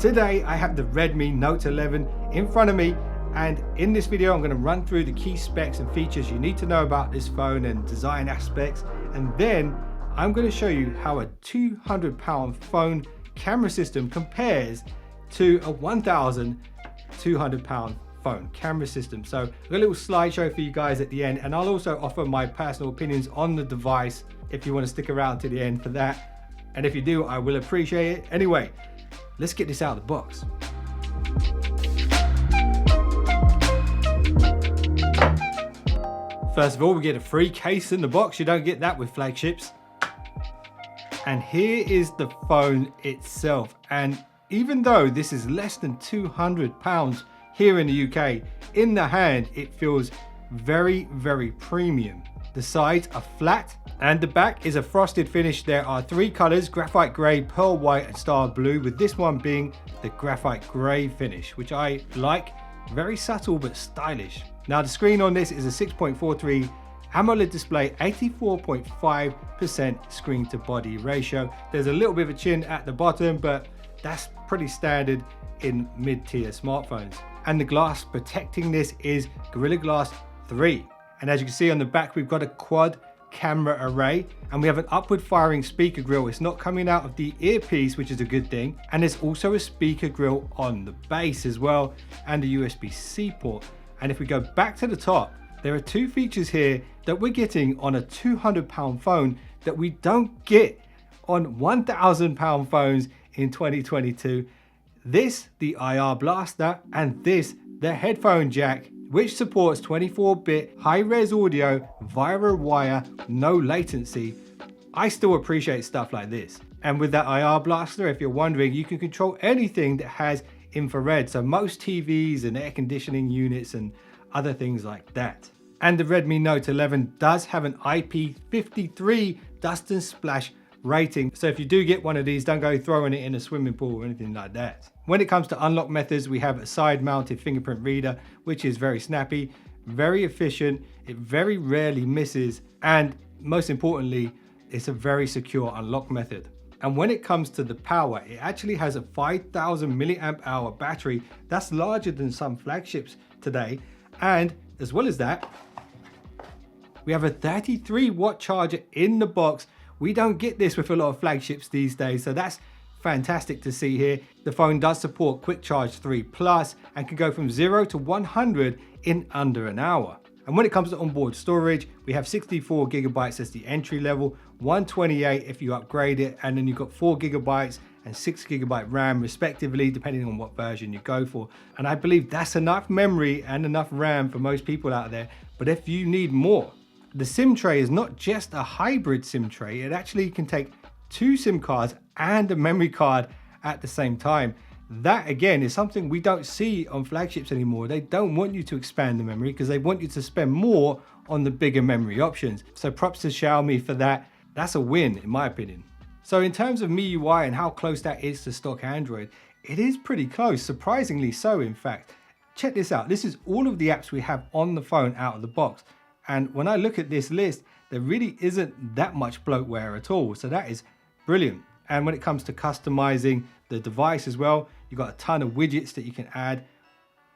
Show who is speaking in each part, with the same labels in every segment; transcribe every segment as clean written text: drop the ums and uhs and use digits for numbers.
Speaker 1: Today I have the Redmi Note 11 in front of me, and in this video I'm going to run through the key specs and features you need to know about this phone and design aspects, and then I'm going to show you how a £200 phone camera system compares to a £1,200 phone camera system. So I've got a little slideshow for you guys at the end, and I'll also offer my personal opinions on the device if you want to stick around to the end for that, and if you do, I will appreciate it. Anyway, let's get this out of the box. First of all, we get a free case in the box. You don't get that with flagships. And here is the phone itself. And even though this is less than £200 here in the UK, in the hand, it feels very, very premium. The sides are flat and the back is a frosted finish. There are three colors: graphite gray, pearl white, and star blue, with this one being the graphite gray finish, which I like. Very subtle but stylish. Now the screen on this is a 6.43 AMOLED display, 84.5% screen to body ratio. There's a little bit of a chin at the bottom, but that's pretty standard in mid-tier smartphones. And the glass protecting this is Gorilla Glass 3. And as you can see on the back, we've got a quad camera array, and we have an upward firing speaker grill. It's not coming out of the earpiece, which is a good thing. And there's also a speaker grill on the base as well, and a USB-C port. And if we go back to the top, there are two features here that we're getting on a £200 phone that we don't get on £1,000 phones in 2022. This, the IR blaster, and this, the headphone jack, which supports 24-bit high-res audio via a wire, no latency. I still appreciate stuff like this. And with that IR blaster, if you're wondering, you can control anything that has infrared, so most TVs and air conditioning units and other things like that. And the Redmi Note 11 does have an IP53 dust and splash rating, so if you do get one of these, don't go throwing it in a swimming pool or anything like that. When it comes to unlock methods, we have a side mounted fingerprint reader, which is very snappy, very efficient, it very rarely misses, and most importantly, it's a very secure unlock method. And when it comes to the power, it actually has a 5,000 milliamp hour battery. That's larger than some flagships today. And as well as that, we have a 33-watt charger in the box. We don't get this with a lot of flagships these days, so that's fantastic to see here. The phone does support Quick Charge 3 Plus and can go from 0 to 100 in under an hour. And when it comes to onboard storage, we have 64 gigabytes as the entry level, 128 if you upgrade it, and then you've got 4 gigabytes and 6 gigabyte RAM respectively, depending on what version you go for. And I believe that's enough memory and enough RAM for most people out there. But if you need more, the SIM tray is not just a hybrid SIM tray. It actually can take 2 SIM cards and a memory card at the same time. That again is something we don't see on flagships anymore. They don't want you to expand the memory because they want you to spend more on the bigger memory options. So props to Xiaomi for that. That's a win in my opinion. So in terms of MiUI and how close that is to stock Android, it is pretty close, surprisingly so in fact. Check this out. This is all of the apps we have on the phone out of the box. And when I look at this list, there really isn't that much bloatware at all. So that is brilliant. And when it comes to customizing the device as well, you've got a ton of widgets that you can add.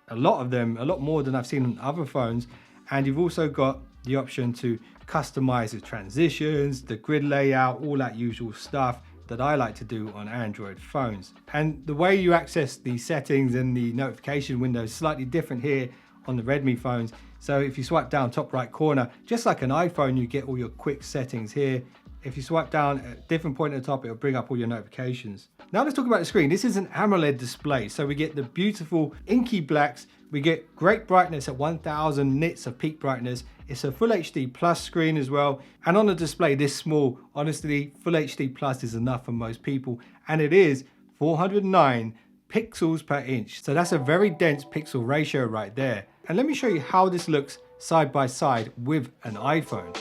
Speaker 1: A lot of them, a lot more than I've seen on other phones. And you've also got the option to customize the transitions, the grid layout, all that usual stuff that I like to do on Android phones. And the way you access the settings and the notification window is slightly different here on the Redmi phones. So if you swipe down top right corner, just like an iPhone, you get all your quick settings here. If you swipe down at a different point at the top, it'll bring up all your notifications. Now let's talk about the screen. This is an AMOLED display. So we get the beautiful inky blacks. We get great brightness at 1000 nits of peak brightness. It's a full HD plus screen as well. And on a display this small, honestly, full HD plus is enough for most people. And it is 409 pixels per inch. So that's a very dense pixel ratio right there. And let me show you how this looks side by side with an iPhone.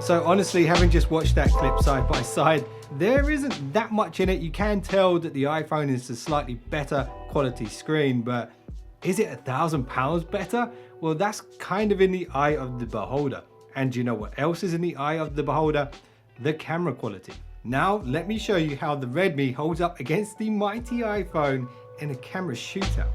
Speaker 1: So honestly, having just watched that clip side by side, there isn't that much in it. You can tell that the iPhone is a slightly better quality screen, but is it £1,000 better? Well, that's kind of in the eye of the beholder. And you know what else is in the eye of the beholder? The camera quality. Now let me show you how the Redmi holds up against the mighty iPhone in a camera shootout.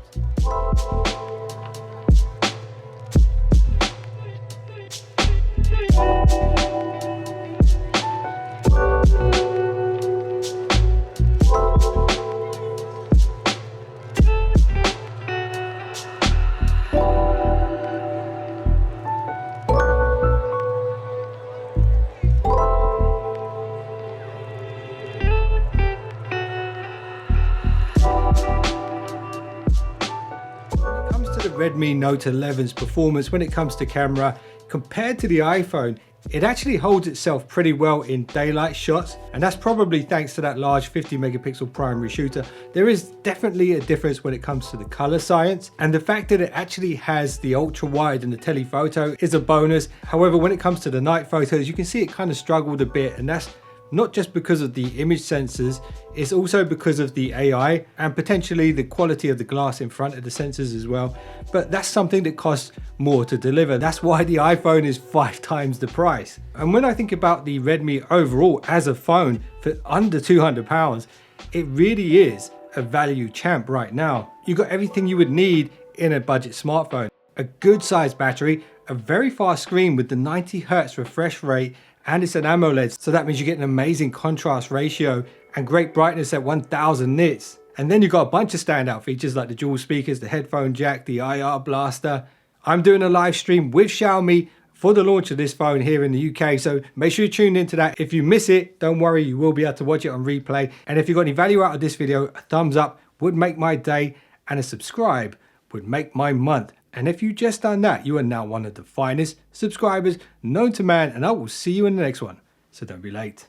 Speaker 1: The Redmi Note 11's performance when it comes to camera compared to the iPhone, it actually holds itself pretty well in daylight shots, and that's probably thanks to that large 50 megapixel primary shooter. There is definitely a difference when it comes to the color science, and the fact that it actually has the ultra wide and the telephoto is a bonus. However, when it comes to the night photos, you can see it kind of struggled a bit, and that's not just because of the image sensors, it's also because of the AI and potentially the quality of the glass in front of the sensors as well. But that's something that costs more to deliver. That's why the iPhone is 5 times the price. And when I think about the Redmi overall as a phone for under £200, it really is a value champ right now. You got everything you would need in a budget smartphone. A good sized battery, a very fast screen with the 90 Hz refresh rate, and it's an AMOLED, so that means you get an amazing contrast ratio and great brightness at 1000 nits. And then you've got a bunch of standout features like the dual speakers, the headphone jack, the IR blaster. I'm doing a live stream with Xiaomi for the launch of this phone here in the UK, so make sure you tune into that. If you miss it, don't worry, you will be able to watch it on replay. And if you got any value out of this video, a thumbs up would make my day, and a subscribe would make my month. And if you just done that, you are now one of the finest subscribers known to man, and I will see you in the next one. So don't be late.